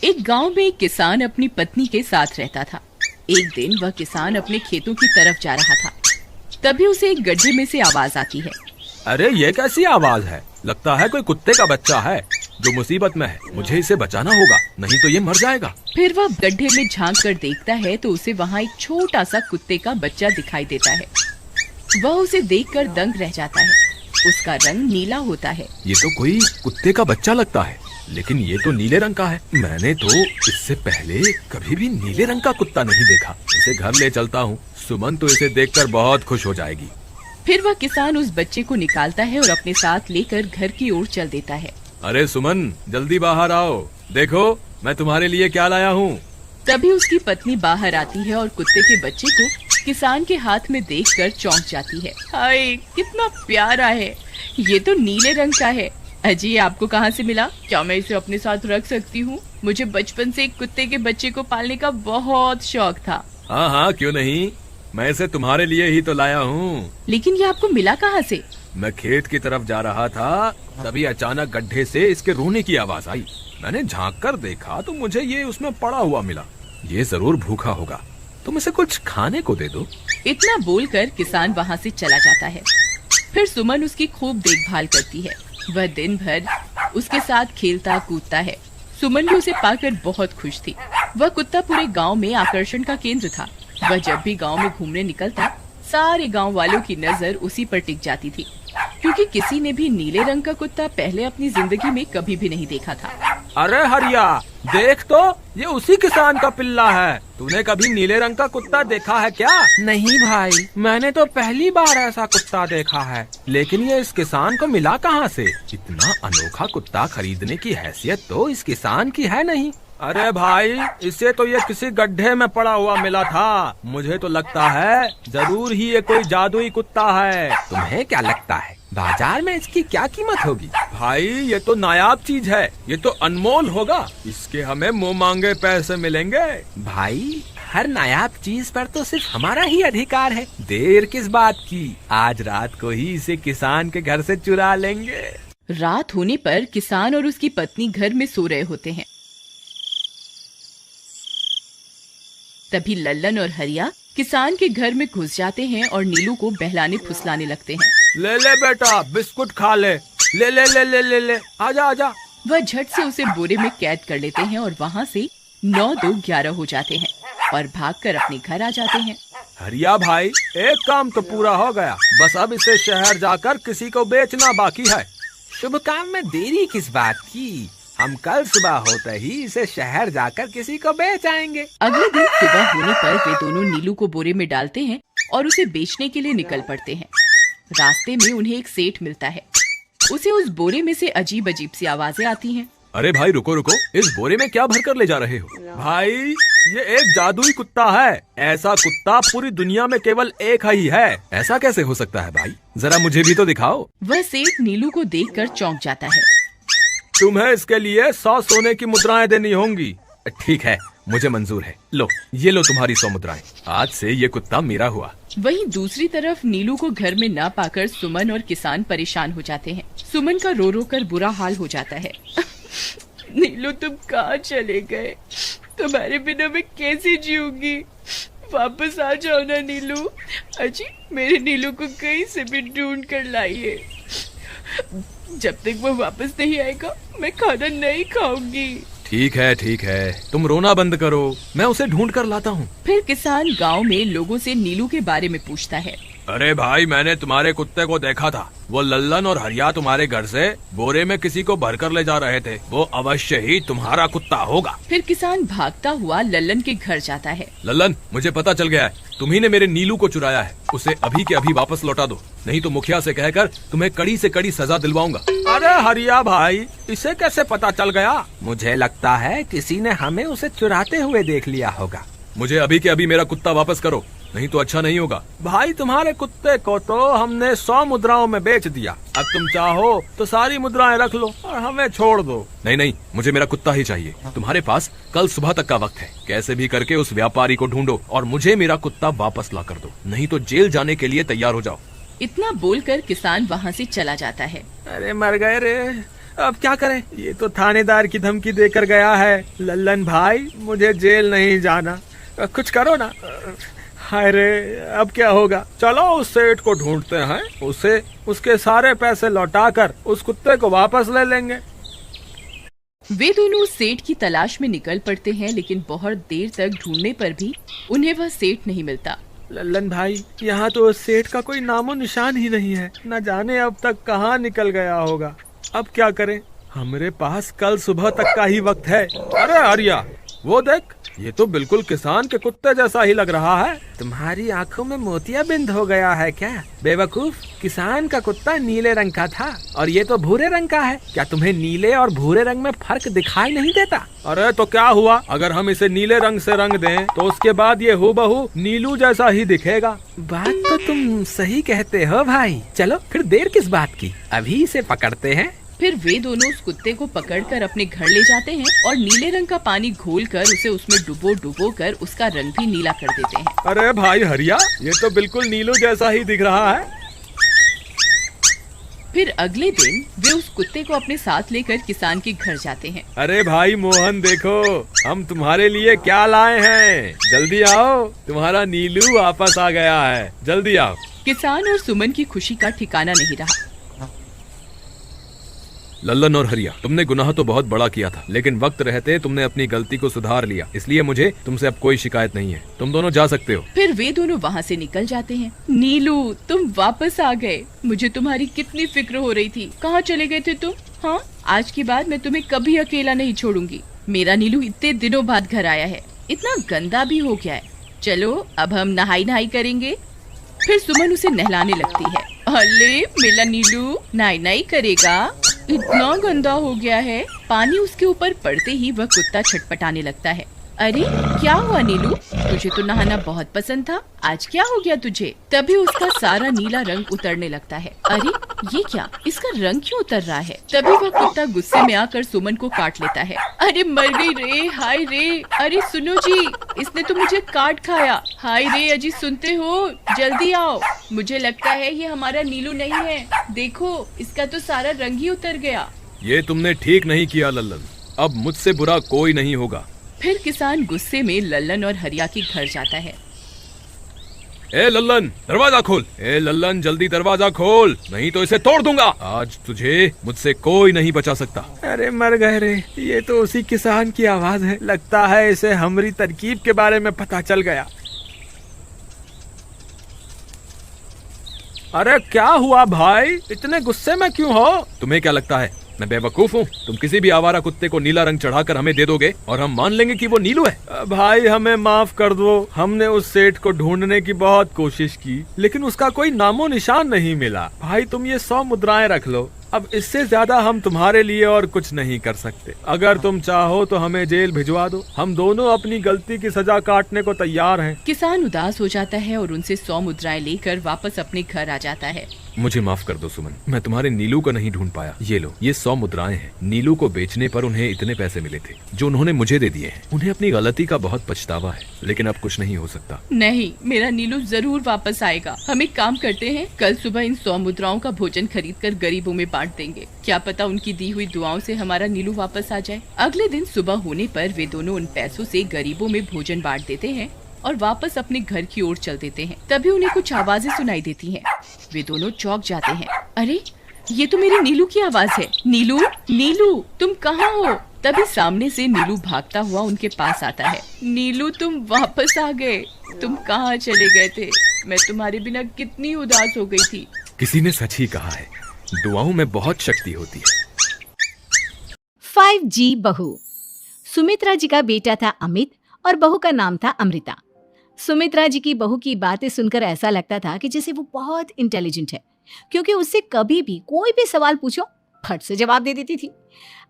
एक गांव में एक किसान अपनी पत्नी के साथ रहता था। एक दिन वह किसान अपने खेतों की तरफ जा रहा था। तभी उसे एक गड्ढे में से आवाज आती है। अरे ये कैसी आवाज है? लगता है कोई कुत्ते का बच्चा है जो मुसीबत में है। मुझे इसे बचाना होगा, नहीं तो ये मर जाएगा। फिर वह गड्ढे में झांक कर देखता है तो उसे वहाँ एक छोटा सा कुत्ते का बच्चा दिखाई देता है। वह उसे देखकर दंग रह जाता है। उसका रंग नीला होता है। ये तो कोई कुत्ते का बच्चा लगता है, लेकिन ये तो नीले रंग का है। मैंने तो इससे पहले कभी भी नीले रंग का कुत्ता नहीं देखा। इसे घर ले चलता हूँ। सुमन तो इसे देखकर बहुत खुश हो जाएगी। फिर वह किसान उस बच्चे को निकालता है और अपने साथ लेकर घर की ओर चल देता है। अरे सुमन, जल्दी बाहर आओ, देखो मैं तुम्हारे लिए क्या लाया हूँ। तभी उसकी पत्नी बाहर आती है और कुत्ते के बच्चे को किसान के हाथ में देखकर चौंक जाती है। हाय, कितना प्यारा है, ये तो नीले रंग का है। अजी, आपको कहाँ से मिला? क्या मैं इसे अपने साथ रख सकती हूँ? मुझे बचपन से एक कुत्ते के बच्चे को पालने का बहुत शौक था। हाँ हाँ, क्यों नहीं, मैं इसे तुम्हारे लिए ही तो लाया हूँ। लेकिन ये आपको मिला कहाँ से? मैं खेत की तरफ जा रहा था, तभी अचानक गड्ढे से इसके रोने की आवाज आई। मैंने झांक कर देखा तो मुझे ये उसमें पड़ा हुआ मिला। ये जरूर भूखा होगा, तुम इसे कुछ खाने को दे दो। इतना बोलकर किसान वहाँ से चला जाता है। फिर सुमन उसकी खूब देखभाल करती है। वह दिन भर उसके साथ खेलता कूदता है। सुमन भी उसे पाकर बहुत खुश थी। वह कुत्ता पूरे गांव में आकर्षण का केंद्र था। वह जब भी गांव में घूमने निकलता, सारे गांव वालों की नजर उसी पर टिक जाती थी, क्योंकि किसी ने भी नीले रंग का कुत्ता पहले अपनी जिंदगी में कभी भी नहीं देखा था। अरे हरिया, देख तो, ये उसी किसान का पिल्ला है। तूने कभी नीले रंग का कुत्ता देखा है क्या? नहीं भाई, मैंने तो पहली बार ऐसा कुत्ता देखा है। लेकिन ये इस किसान को मिला कहाँ से? इतना अनोखा कुत्ता खरीदने की हैसियत तो इस किसान की है नहीं। अरे भाई, इसे तो ये किसी गड्ढे में पड़ा हुआ मिला था। मुझे तो लगता है जरूर ही ये कोई जादुई कुत्ता है। तुम्हें क्या लगता है बाजार में इसकी क्या कीमत होगी? भाई, ये तो नायाब चीज है, ये तो अनमोल होगा। इसके हमें मुंह मांगे पैसे मिलेंगे। भाई, हर नायाब चीज पर तो सिर्फ हमारा ही अधिकार है। देर किस बात की, आज रात को ही इसे किसान के घर से चुरा लेंगे। रात होने पर किसान और उसकी पत्नी घर में सो रहे होते हैं। तभी लल्लन और हरिया किसान के घर में घुस जाते हैं और नीलू को बहलाने फुसलाने लगते हैं। ले ले बेटा, बिस्कुट खा ले। ले ले ले ले ले ले, आजा आजा। वह झट से उसे बोरे में कैद कर लेते हैं और वहाँ से 9-2-11 हो जाते हैं और भागकर अपने घर आ जाते हैं। हरिया भाई, एक काम तो पूरा हो गया, बस अब इसे शहर जाकर किसी को बेचना बाकी है। शुभ काम में देरी किस बात की? हम कल सुबह होते ही इसे शहर जाकर किसी को बेच आएंगे। अगले दिन सुबह होने पर वे दोनों नीलू को बोरे में डालते हैं और उसे बेचने के लिए निकल पड़ते हैं। रास्ते में उन्हें एक सेठ मिलता है। उसे उस बोरे में से अजीब अजीब सी आवाजें आती हैं। अरे भाई, रुको रुको, इस बोरे में क्या भर कर ले जा रहे हो? भाई, ये एक जादुई कुत्ता है। ऐसा कुत्ता पूरी दुनिया में केवल एक ही है। ऐसा कैसे हो सकता है भाई? जरा मुझे भी तो दिखाओ। वह सेठ नीलू को देखकर चौंक जाता है। तुम्हें इसके लिए 100 सोने की मुद्राएं देनी होंगी। ठीक है, मुझे मंजूर है। लो, ये लो तुम्हारी 100 मुद्राएं। आज से ये कुत्ता मेरा हुआ। वहीं दूसरी तरफ नीलू को घर में न पाकर सुमन और किसान परेशान हो जाते हैं। सुमन का रो रो कर बुरा हाल हो जाता है। नीलू, तुम कहाँ चले गए? तुम्हारे बिना मैं कैसे जीऊंगी? वापस आ जाओ ना नीलू। अजी, मेरे नीलू को कहीं से भी ढूंढ कर लाइए। जब तक वो वापस नहीं आएगा मैं खाना नहीं खाऊंगी। ठीक है, तुम रोना बंद करो, मैं उसे ढूंढ कर लाता हूँ। फिर किसान गांव में लोगों से नीलू के बारे में पूछता है। अरे भाई, मैंने तुम्हारे कुत्ते को देखा था। वो लल्लन और हरिया तुम्हारे घर से बोरे में किसी को भरकर ले जा रहे थे। वो अवश्य ही तुम्हारा कुत्ता होगा। फिर किसान भागता हुआ लल्लन के घर जाता है। लल्लन, मुझे पता चल गया है, तुम्ही ने मेरे नीलू को चुराया है। उसे अभी के अभी वापस लौटा दो, नहीं तो मुखिया से कहकर तुम्हें कड़ी से कड़ी सजा दिलवाऊंगा। अरे हरिया भाई, इसे कैसे पता चल गया? मुझे लगता है किसी ने हमें उसे चुराते हुए देख लिया होगा। मुझे अभी के अभी मेरा कुत्ता वापस करो, नहीं तो अच्छा नहीं होगा। भाई, तुम्हारे कुत्ते को तो हमने 100 मुद्राओं में बेच दिया। अब तुम चाहो तो सारी मुद्राएं रख लो और हमें छोड़ दो। नहीं, मुझे मेरा कुत्ता ही चाहिए। तुम्हारे पास कल सुबह तक का वक्त है। कैसे भी करके उस व्यापारी को ढूंढो और मुझे मेरा कुत्ता वापस ला कर दो, नहीं तो जेल जाने के लिए तैयार हो जाओ। इतना बोलकर किसान वहाँ से चला जाता है। अरे मर गए रे, अब क्या करें? ये तो थानेदार की धमकी देकर गया है। लल्लन भाई, मुझे जेल नहीं जाना, कुछ करो ना। हाय रे, अब क्या होगा? चलो उस सेठ को ढूंढते हैं, उसे उसके सारे पैसे लौटाकर उस कुत्ते को वापस ले लेंगे। वे दोनों सेठ की तलाश में निकल पड़ते हैं, लेकिन बहुत देर तक ढूंढने पर भी उन्हें वह सेठ नहीं मिलता। लल्लन भाई, यहाँ तो उस सेठ का कोई नामो निशान ही नहीं है। न जाने अब तक कहाँ निकल गया होगा। अब क्या करें? हमारे पास कल सुबह तक का ही वक्त है। अरे आर्या, वो देख, ये तो बिल्कुल किसान के कुत्ते जैसा ही लग रहा है। तुम्हारी आंखों में मोतियाबिंद हो गया है क्या बेवकूफ? किसान का कुत्ता नीले रंग का था और ये तो भूरे रंग का है। क्या तुम्हें नीले और भूरे रंग में फर्क दिखाई नहीं देता? अरे तो क्या हुआ, अगर हम इसे नीले रंग से रंग दें तो उसके बाद ये हूबहू नीलू जैसा ही दिखेगा। बात तो तुम सही कहते हो भाई। चलो फिर देर किस बात की, अभी इसे पकड़ते हैं। फिर वे दोनों उस कुत्ते को पकड़कर अपने घर ले जाते हैं और नीले रंग का पानी घोलकर उसे उसमें डुबो कर उसका रंग भी नीला कर देते हैं। अरे भाई हरिया, ये तो बिल्कुल नीलू जैसा ही दिख रहा है। फिर अगले दिन वे उस कुत्ते को अपने साथ लेकर किसान के घर जाते हैं। अरे भाई मोहन, देखो हम तुम्हारे लिए क्या लाए हैं, जल्दी आओ, तुम्हारा नीलू वापस आ गया है, जल्दी आओ। किसान और सुमन की खुशी का ठिकाना नहीं रहा। लल्लन और हरिया, तुमने गुनाह तो बहुत बड़ा किया था, लेकिन वक्त रहते तुमने अपनी गलती को सुधार लिया, इसलिए मुझे तुमसे अब कोई शिकायत नहीं है। तुम दोनों जा सकते हो। फिर वे दोनों वहाँ से निकल जाते हैं। नीलू, तुम वापस आ गए। मुझे तुम्हारी कितनी फिक्र हो रही थी। कहाँ चले गए थे तुम? हाँ, आज के बाद मैं तुम्हें कभी अकेला नहीं छोड़ूंगी। मेरा नीलू इतने दिनों बाद घर आया है, इतना गंदा भी हो गया है। चलो अब हम नहाई करेंगे। फिर सुमन उसे नहलाने लगती है। अले मेरा नीलू नाई करेगा, इतना गंदा हो गया है। पानी उसके ऊपर पड़ते ही वह कुत्ता छटपटाने लगता है। अरे क्या हुआ नीलू, तुझे तो नहाना बहुत पसंद था, आज क्या हो गया तुझे? तभी उसका सारा नीला रंग उतरने लगता है। अरे ये क्या, इसका रंग क्यों उतर रहा है? तभी वह कुत्ता गुस्से में आकर सुमन को काट लेता है। अरे मर गई रे, हाय रे। अरे सुनो जी, इसने तो मुझे काट खाया। हाय रे अजी, सुनते हो? जल्दी आओ, मुझे लगता है ये हमारा नीलू नहीं है। देखो, इसका तो सारा रंग ही उतर गया। ये तुमने ठीक नहीं किया लल्लन, अब मुझसे बुरा कोई नहीं होगा। फिर किसान गुस्से में लल्लन और हरिया के घर जाता है। ए लल्लन, दरवाजा खोल। ए लल्लन, जल्दी दरवाजा खोल, नहीं तो इसे तोड़ दूंगा। आज तुझे मुझसे कोई नहीं बचा सकता। अरे मर गए रे, ये तो उसी किसान की आवाज है। लगता है इसे हमारी तरकीब के बारे में पता चल गया। अरे क्या हुआ भाई, इतने गुस्से में क्यों हो? तुम्हें क्या लगता है मैं बेवकूफ हूँ? तुम किसी भी आवारा कुत्ते को नीला रंग चढ़ाकर हमें दे दोगे और हम मान लेंगे कि वो नीलू है? भाई हमें माफ कर दो, हमने उस सेठ को ढूंढने की बहुत कोशिश की, लेकिन उसका कोई नामो निशान नहीं मिला। भाई तुम ये 100 मुद्राएं रख लो, अब इससे ज्यादा हम तुम्हारे लिए और कुछ नहीं कर सकते। अगर तुम चाहो तो हमें जेल भिजवा दो, हम दोनों अपनी गलती की सजा काटने को तैयार हैं। किसान उदास हो जाता है और उनसे 100 मुद्राएं लेकर वापस अपने घर आ जाता है। मुझे माफ कर दो सुमन, मैं तुम्हारे नीलू को नहीं ढूंढ पाया। ये लो, ये 100 मुद्राएं हैं। नीलू को बेचने पर उन्हें इतने पैसे मिले थे जो उन्होंने मुझे दे दिए हैं। उन्हें अपनी गलती का बहुत पछतावा है, लेकिन अब कुछ नहीं हो सकता। नहीं, मेरा नीलू जरूर वापस आएगा। हम एक काम करते हैं, कल सुबह इन 100 मुद्राओं का भोजन खरीदकर गरीबों में बांट देंगे। क्या पता उनकी दी हुई दुआओं से हमारा नीलू वापस आ जाए। अगले दिन सुबह होने पर वे दोनों उन पैसों से गरीबों में भोजन बांट देते हैं और वापस अपने घर की ओर चल देते हैं। तभी उन्हें कुछ आवाजें सुनाई देती हैं। वे दोनों चौंक जाते हैं। अरे ये तो मेरे नीलू की आवाज है। नीलू, नीलू तुम कहाँ हो? तभी सामने से नीलू भागता हुआ उनके पास आता है। नीलू तुम वापस आ गए, तुम कहाँ चले गए थे? मैं तुम्हारे बिना कितनी उदास हो गई थी। किसी ने सच ही कहा है, दुआओं में बहुत शक्ति होती है। 5G बहू। सुमित्रा जी का बेटा था अमित और बहू का नाम था अमृता। सुमित्रा जी की बहू की बातें सुनकर ऐसा लगता था कि जैसे वो बहुत इंटेलिजेंट है, क्योंकि उससे कभी भी कोई भी सवाल पूछो फट से जवाब दे देती थी।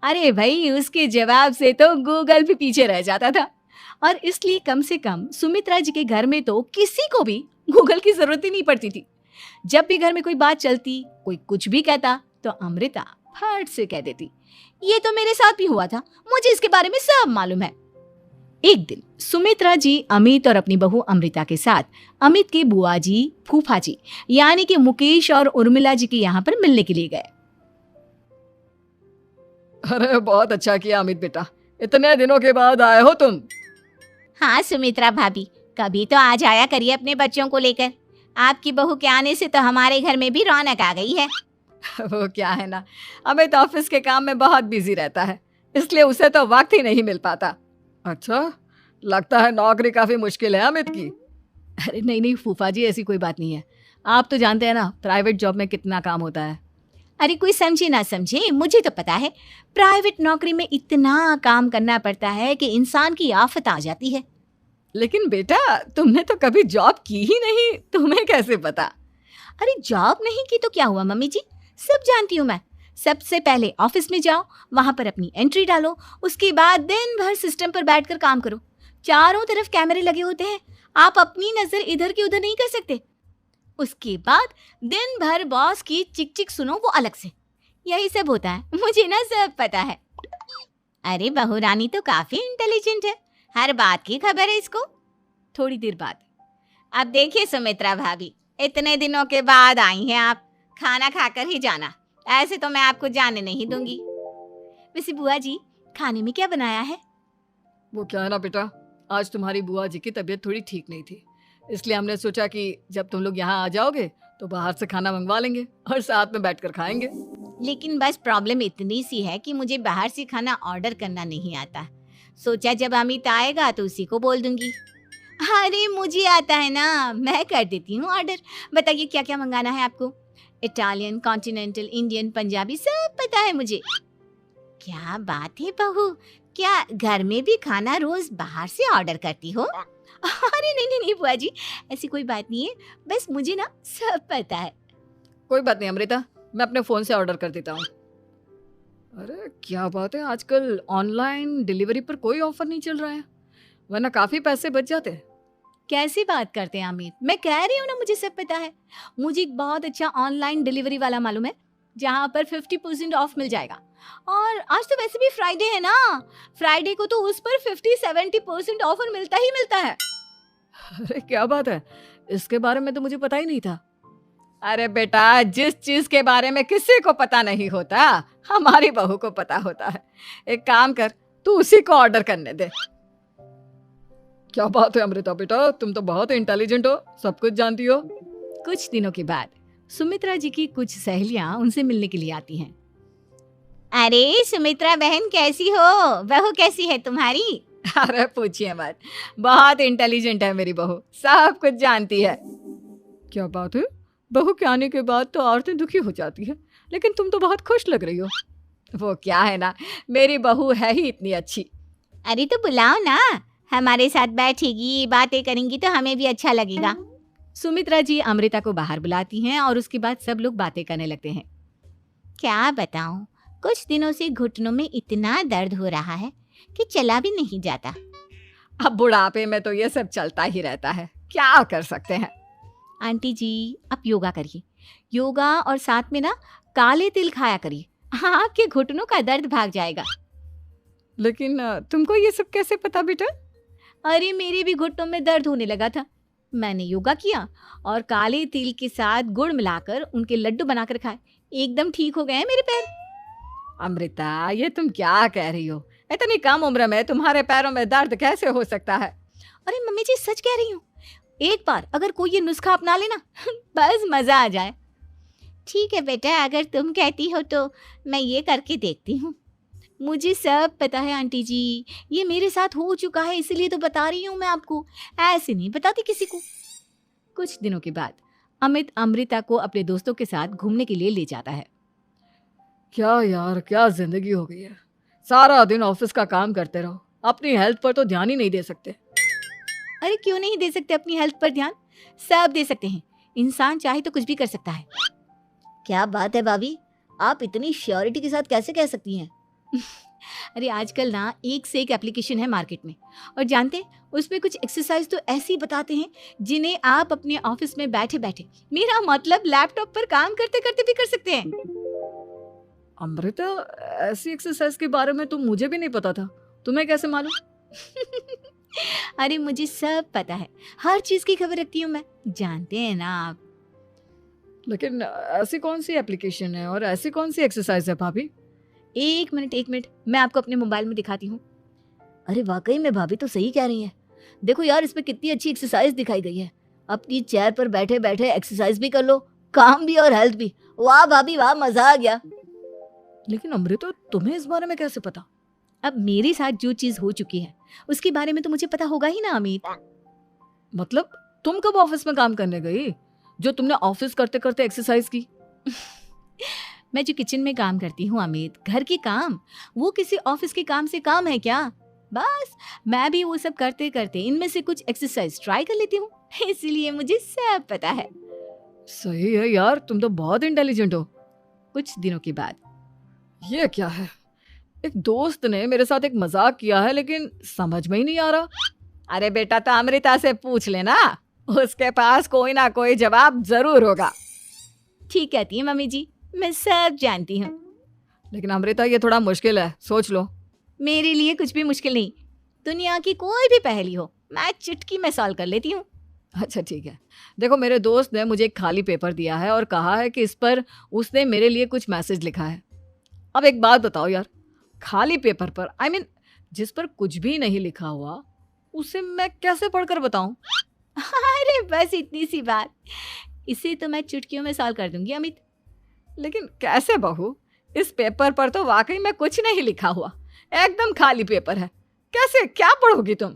अरे भाई, उसके जवाब से तो गूगल भी पीछे रह जाता था। और इसलिए कम से कम सुमित्रा जी के घर में तो किसी को भी गूगल की जरूरत ही नहीं पड़ती थी। जब भी घर में कोई बात चलती, कोई कुछ भी कहता, तो अमृता फट से कह देती, ये तो मेरे साथ भी हुआ था, मुझे इसके बारे में सब मालूम है। एक दिन सुमित्रा जी अमित और अपनी बहू अमृता के साथ अमित के बुआ जी, फूफा जी यानी कि मुकेश और उर्मिला जी के यहाँ पर मिलने के लिए गए। अरे बहुत अच्छा किया अमित बेटा, इतने दिनों के बाद आए हो तुम। हाँ सुमित्रा भाभी, कभी तो आ जाया करिए अपने बच्चों को लेकर। आपकी बहू के आने से तो हमारे घर में भी रौनक आ गई है। वो क्या है ना, अमित ऑफिस के काम में बहुत बिजी रहता है, इसलिए उसे तो वक्त ही नहीं मिल पाता। अच्छा, लगता है नौकरी काफी मुश्किल है अमित की। अरे नहीं नहीं फूफा जी, ऐसी कोई बात नहीं है। आप तो जानते हैं ना प्राइवेट जॉब में कितना काम होता है। अरे कोई समझे ना समझे, मुझे तो पता है प्राइवेट नौकरी में इतना काम करना पड़ता है कि इंसान की आफत आ जाती है। लेकिन बेटा तुमने तो कभी जॉब की ही नहीं, तुम्हें कैसे पता? अरे जॉब नहीं की तो क्या हुआ मम्मी जी, सब जानती हूँ मैं। सबसे पहले ऑफिस में जाओ, वहां पर अपनी एंट्री डालो, उसके बाद दिन भर सिस्टम पर बैठकर काम करो। चारों तरफ कैमरे लगे होते हैं, आप अपनी नजर इधर की उधर नहीं कर सकते। उसके बाद दिन भर बॉस की चिक चिक सुनो, वो अलग से। यही सब होता है, मुझे ना सब पता है। अरे बहू रानी तो काफी इंटेलिजेंट है, हर बात की खबर है इसको। थोड़ी देर बाद, अब देखिए सुमित्रा भाभी, इतने दिनों के बाद आई हैं आप, खाना खाकर ही जाना, ऐसे तो मैं आपको जाने नहीं दूंगी। वैसे बुआ जी, खाने में क्या बनाया है? वो क्या है ना बेटा, आज तुम्हारी बुआ जी की तबीयत थोड़ी ठीक नहीं थी, इसलिए हमने सोचा कि जब तुम लोग यहाँ आ जाओगे तो बाहर से खाना मंगवा लेंगे और साथ में बैठकर खाएंगे। लेकिन बस प्रॉब्लम इतनी सी है कि मुझे बाहर से खाना ऑर्डर करना नहीं आता। सोचा जब अमित आएगा तो उसी को बोल दूंगी। अरे मुझे आता है ना, मैं कर देती हूँ ऑर्डर। बताइए क्या क्या मंगाना है आपको? इटालियन, कॉन्टिनेंटल, इंडियन, पंजाबी, सब पता है मुझे। क्या बात है बहू, क्या घर में भी खाना रोज बाहर से ऑर्डर करती हो? अरे नहीं नहीं नहीं बुआ जी, ऐसी कोई बात नहीं है, बस मुझे ना सब पता है। कोई बात नहीं अमृता, मैं अपने फोन से ऑर्डर कर देता हूँ। अरे क्या बात है, आजकल ऑनलाइन डिलीवरी पर कोई ऑफर नहीं चल रहा है, वरना काफी पैसे बच जाते हैं। कैसी बात करते हैं अमित, मैं कह रही हूँ ना मुझे सब पता है। मुझे एक बहुत अच्छा ऑनलाइन डिलीवरी वाला मालूम है, जहाँ पर 50% ऑफ मिल जाएगा। और आज तो वैसे भी फ्राइडे है ना, फ्राइडे को तो उस पर 50-70% ऑफर मिलता ही मिलता है। अरे क्या बात है, इसके बारे में तो मुझे पता ही नहीं था। अरे बेटा, जिस चीज के बारे में किसी को पता नहीं होता, हमारी बहू को पता होता है। एक काम कर, तू उसी को ऑर्डर करने दे। क्या बात है अमृता बेटा, तुम तो बहुत इंटेलिजेंट हो, सब कुछ जानती हो। कुछ दिनों के बाद सुमित्रा जी की कुछ सहेलियां उनसे मिलने के लिए आती हैं। अरे सुमित्रा बहन कैसी हो, बहू कैसी है तुम्हारी? अरे पूछिए मत, बहुत इंटेलिजेंट है मेरी बहू, सब कुछ जानती है। क्या बात है, बहू के आने के बाद तो औरतें दुखी हो जाती है, लेकिन तुम तो बहुत खुश लग रही हो। वो क्या है ना, मेरी बहू है ही इतनी अच्छी। अरे तो बुलाओ ना, हमारे साथ बैठेगी, बातें करेंगी तो हमें भी अच्छा लगेगा। सुमित्रा जी अमृता को बाहर बुलाती हैं और उसके बाद सब लोग बातें करने लगते हैं। क्या बताऊं, कुछ दिनों से घुटनों में इतना दर्द हो रहा है कि चला भी नहीं जाता। अब बुढ़ापे में तो ये सब चलता ही रहता है, क्या कर सकते हैं। आंटी जी आप योगा करिए, योगा और साथ में ना काले तिल खाया करिए, आपके घुटनों का दर्द भाग जाएगा। लेकिन तुमको ये सब कैसे पता बेटा? अरे मेरे भी घुटनों में दर्द होने लगा था, मैंने योगा किया और काले तिल के साथ गुड़ मिलाकर उनके लड्डू बनाकर खाए, एकदम ठीक हो गए हैं मेरे पैर। अमृता ये तुम क्या कह रही हो, इतनी कम उम्र में तुम्हारे पैरों में दर्द कैसे हो सकता है? अरे मम्मी जी सच कह रही हूँ, एक बार अगर कोई ये नुस्खा अपना लेना बस मजा आ जाए। ठीक है बेटा, अगर तुम कहती हो तो मैं ये करके देखती हूँ। मुझे सब पता है आंटी जी, ये मेरे साथ हो चुका है, इसलिए तो बता रही हूँ मैं आपको, ऐसे नहीं बताती किसी को। कुछ दिनों के बाद अमित अमृता को अपने दोस्तों के साथ घूमने के लिए ले जाता है। क्या यार, क्या जिंदगी हो गई है, सारा दिन ऑफिस का काम करते रहो, अपनी हेल्थ पर तो ध्यान ही नहीं दे सकते। अरे क्यों नहीं दे सकते अपनी हेल्थ पर ध्यान, सब दे सकते हैं, इंसान चाहे तो कुछ भी कर सकता है। क्या बात है भाभी, आप इतनी श्योरिटी के साथ कैसे कह सकती हैं? अरे आजकल ना एक से एक एप्लीकेशन है मार्केट में, और जानते हैं उसमें कुछ एक्सरसाइज तो ऐसी बताते हैं जिन्हें आप अपने ऑफिस में बैठे बैठे, मेरा मतलब लैपटॉप पर काम करते करते भी कर सकते हैं। अमृता ऐसी एक्सरसाइज के बारे में तो मुझे भी नहीं पता था, तुम्हें कैसे मालूम? अरे मुझे सब पता है, हर चीज की खबर रखती हूँ मैं, जानते हैं ना आप। लेकिन ऐसी कौन सी एप्लीकेशन है और ऐसी कौन सी एक्सरसाइज है भाभी? एक मिनट, मैं आपको अपने मोबाइल में दिखाती हूँ। अरे वाकई में भाभी तो सही कह रही हैं। देखो यार, इसमें कितनी अच्छी एक्सरसाइज दिखाई गई है। अपनी चेयर पर बैठे बैठे एक्सरसाइज भी कर लो, काम भी और हेल्थ भी। वाह भाभी वाह, मजा आ गया। लेकिन अमृता, तुम्हें इस बारे में कैसे पता? अब मेरे साथ जो चीज हो चुकी है उसके बारे में तो मुझे पता होगा ही ना अमित। मतलब तुम कब ऑफिस में काम करने गई जो तुमने ऑफिस करते करते एक्सरसाइज की? मैं जो किचन में काम करती हूँ अमित, घर के काम, वो किसी ऑफिस के काम से काम है क्या? बस मैं भी वो सब करते करते इनमें से कुछ एक्सरसाइज ट्राई कर लेती हूँ, इसीलिए मुझे सब पता है। सही है यार, तुम तो बहुत इंटेलिजेंट हो। कुछ दिनों के बाद, ये क्या है? एक दोस्त ने मेरे साथ एक मजाक किया है, लेकिन समझ में ही नहीं आ रहा। अरे बेटा, तो अमृता से पूछ लेना, उसके पास कोई ना कोई जवाब जरूर होगा। ठीक कहती है मम्मी जी, मैं सब जानती हूँ। लेकिन अमृता, ये थोड़ा मुश्किल है, सोच लो। मेरे लिए कुछ भी मुश्किल नहीं, दुनिया की कोई भी पहेली हो मैं चुटकी में सॉल्व कर लेती हूँ। अच्छा ठीक है, देखो मेरे दोस्त ने मुझे एक खाली पेपर दिया है और कहा है कि इस पर उसने मेरे लिए कुछ मैसेज लिखा है। अब एक बात बताओ यार, खाली पेपर पर, आई मीन जिस पर कुछ भी नहीं लिखा हुआ, उसे मैं कैसे पढ़कर बताऊं? अरे बस इतनी सी बात, इसे तो मैं चुटकियों में सॉल्व कर दूंगी अमित। लेकिन कैसे बहू? इस पेपर पर तो वाकई में कुछ नहीं लिखा हुआ, एकदम खाली पेपर है। कैसे, क्या पढ़ोगी तुम?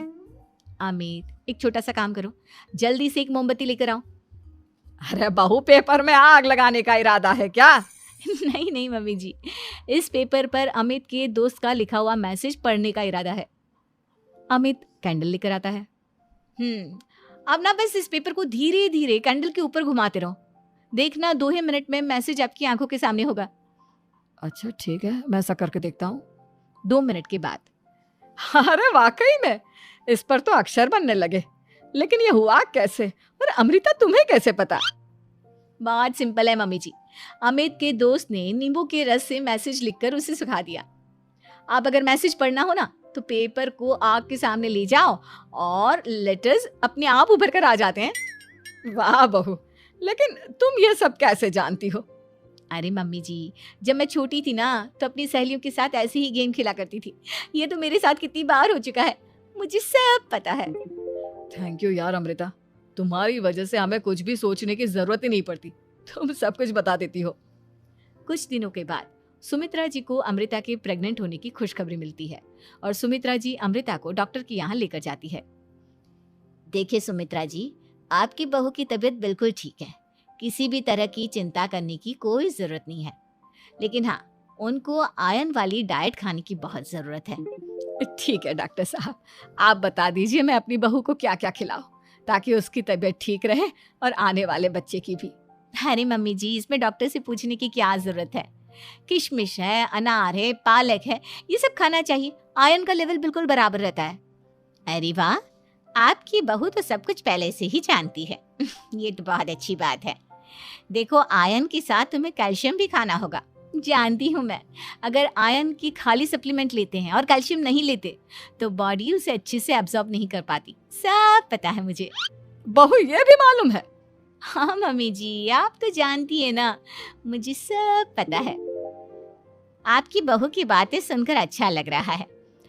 अमित, एक छोटा सा काम करो, जल्दी से एक मोमबत्ती लेकर आओ। अरे बहू, पेपर में आग लगाने का इरादा है क्या? नहीं नहीं मम्मी जी, इस पेपर पर अमित के दोस्त का लिखा हुआ मैसेज पढ़ने का इरादा है। अमित कैंडल लेकर आता है। अब ना बस इस पेपर को धीरे धीरे कैंडल के ऊपर घुमाते रहो, देखना 2 ही मिनट में मैसेज आपकी आंखों के सामने होगा। अच्छा ठीक है, मैं ऐसा करके देखता हूँ। 2 मिनट के बाद, अरे वाकई में इस पर तो अक्षर बनने लगे। लेकिन ये हुआ कैसे? और अमृता, तुम्हें कैसे पता? बहुत सिंपल है मम्मी जी, अमित के दोस्त ने नींबू के रस से मैसेज लिखकर उसे सुखा दिया। आप अगर मैसेज पढ़ना हो ना तो पेपर को आग के सामने ले जाओ और लेटर्स अपने आप उभर कर आ जाते हैं। वाह बहू, लेकिन तुम ये सब कैसे जानती हो? अरे मम्मी जी, जब मैं छोटी थी ना तो अपनी सहेलियों के साथ ऐसे ही गेम खेला करती थी। ये तो मेरे साथ कितनी बार हो चुका है, मुझे सब पता है। थैंक यू यार अमृता, तुम्हारी वजह से हमें कुछ भी सोचने की जरूरत ही नहीं पड़ती, तुम सब कुछ बता देती हो। कुछ दिनों के बाद सुमित्रा जी को अमृता के प्रेग्नेंट होने की खुशखबरी मिलती है और सुमित्रा जी अमृता को डॉक्टर के यहाँ लेकर जाती है। देखिए सुमित्रा जी, आपकी बहू की तबीयत बिल्कुल ठीक है, किसी भी तरह की चिंता करने की कोई जरूरत नहीं है। लेकिन हाँ, उनको आयरन वाली डाइट खाने की बहुत जरूरत है। ठीक है डॉक्टर साहब, आप बता दीजिए मैं अपनी बहू को क्या क्या खिलाऊं ताकि उसकी तबीयत ठीक रहे और आने वाले बच्चे की भी। अरे मम्मी जी, इसमें डॉक्टर से पूछने की क्या जरूरत है। किशमिश है, अनार है, पालक है, ये सब खाना चाहिए, आयरन का लेवल बिल्कुल बराबर रहता है। अरे वाह, आपकी बहू तो सब कुछ पहले से ही जानती है। ये तो बहुत अच्छी बात है। देखो, आयरन के साथ तुम्हें कैल्शियम भी खाना होगा। जानती हूँ मैं, अगर आयरन की खाली सप्लीमेंट लेते हैं और कैल्शियम नहीं लेते तो बॉडी उसे अच्छे से एब्जॉर्ब नहीं कर पाती, सब पता है मुझे। बहू, ये भी मालूम है? हाँ मम्मी जी, आप तो जानती है ना, मुझे सब पता है। आपकी बहू की बातें सुनकर अच्छा लग रहा है।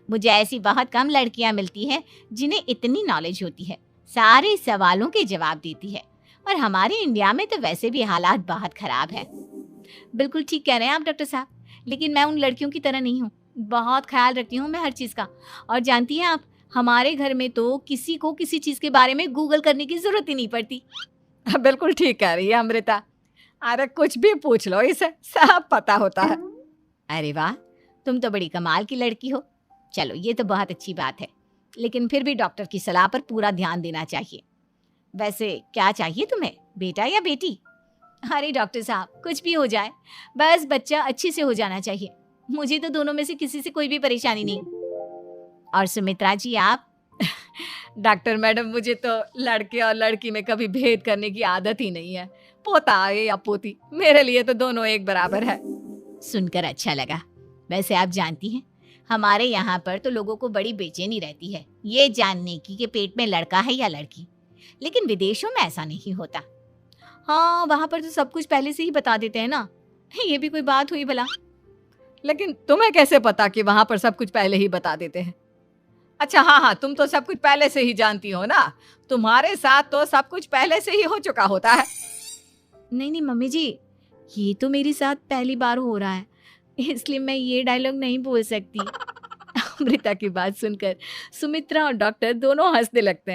मुझे ऐसी बहुत कम लड़कियां मिलती हैं जिन्हें इतनी नॉलेज होती है, सारे सवालों के जवाब देती है। और हमारे इंडिया में तो वैसे भी हालात बहुत खराब है। बिल्कुल ठीक कह रहे हैं आप डॉक्टर साहब, लेकिन मैं उन लड़कियों की तरह नहीं हूँ। बहुत ख्याल रखती हूँ मैं हर चीज़ का। और जानती हैं आप, हमारे घर में तो किसी को किसी चीज़ के बारे में गूगल करने की जरूरत ही नहीं पड़ती। बिल्कुल ठीक कह रही है अमृता, अरे कुछ भी पूछ लो, इसे सब पता होता है। अरे वाह, तुम तो बड़ी कमाल की लड़की हो। चलो, ये तो बहुत अच्छी बात है, लेकिन फिर भी डॉक्टर की सलाह पर पूरा ध्यान देना चाहिए। वैसे क्या चाहिए तुम्हें, बेटा या बेटी? अरे डॉक्टर साहब, कुछ भी हो जाए, बस बच्चा अच्छे से हो जाना चाहिए। मुझे तो दोनों में से किसी से कोई भी परेशानी नहीं। और सुमित्रा जी आप? डॉक्टर मैडम, मुझे तो लड़के और लड़की में कभी भेद करने की आदत ही नहीं है। पोता आए या पोती, मेरे लिए तो दोनों एक बराबर है। सुनकर अच्छा लगा। वैसे आप जानती हैं, हमारे यहाँ पर तो लोगों को बड़ी बेचैनी रहती है ये जानने की कि पेट में लड़का है या लड़की, लेकिन विदेशों में ऐसा नहीं होता। हाँ, वहाँ पर तो सब कुछ पहले से ही बता देते हैं ना। ये भी कोई बात हुई भला? लेकिन तुम्हें कैसे पता कि वहां पर सब कुछ पहले ही बता देते हैं? अच्छा हाँ हाँ, तुम तो सब कुछ पहले से ही जानती हो ना, तुम्हारे साथ तो सब कुछ पहले से ही हो चुका होता है। नहीं नहीं मम्मी जी, ये तो मेरे साथ पहली बार हो रहा है, इसलिए मैं ये डायलॉग नहीं बोल सकती। अमृता की बात सुनकर सुमित्रा और डॉक्टर दोनों हंसने लगते हैं।